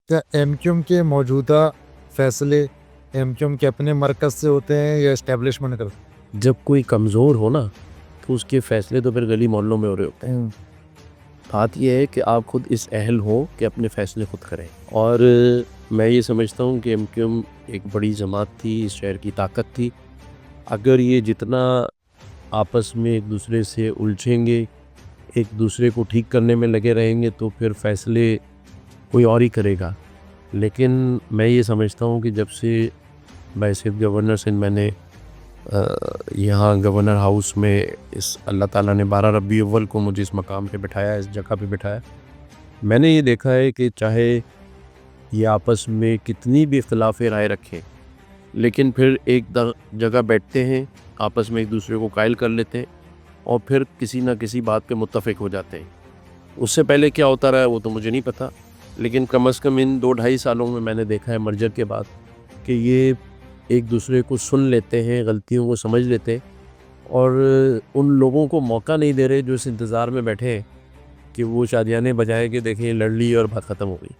क्या एमक्यूएम के मौजूदा फैसले एमक्यूएम के अपने मरकज़ से होते हैं या एस्टेब्लिशमेंट करते हैं? जब कोई कमज़ोर हो ना तो उसके फ़ैसले तो फिर गली मोहल्लों में हो रहे होते हैं। बात यह है कि आप खुद इस अहल हो कि अपने फ़ैसले खुद करें। और मैं ये समझता हूँ कि एमक्यूएम एक बड़ी जमात थी, इस शहर की ताकत थी। अगर ये जितना आपस में एक दूसरे से उलझेंगे, एक दूसरे को ठीक करने में लगे रहेंगे तो फिर फ़ैसले कोई और ही करेगा। लेकिन मैं ये समझता हूँ कि जब से बैसित गवर्नर से मैंने यहाँ गवर्नर हाउस में इस अल्लाह ताला ने 12 रबी अव्वल को मुझे इस मकाम पे बिठाया, इस जगह पे बिठाया, मैंने ये देखा है कि चाहे ये आपस में कितनी भी इख्तिलाफ़ राय रखें, लेकिन फिर एक जगह बैठते हैं, आपस में एक दूसरे को कायल कर लेते हैं और फिर किसी ना किसी बात पे मुत्तफ़िक हो जाते हैं। उससे पहले क्या होता रहा है वो तो मुझे नहीं पता, लेकिन कम से कम इन 2-2.5 सालों में मैंने देखा है मर्जर के बाद कि ये एक दूसरे को सुन लेते हैं, गलतियों को समझ लेते हैं और उन लोगों को मौका नहीं दे रहे जो इस इंतज़ार में बैठे हैं कि वो शादियाने बजाएँ कि देखिए लड़ ली और बात ख़त्म हो गई।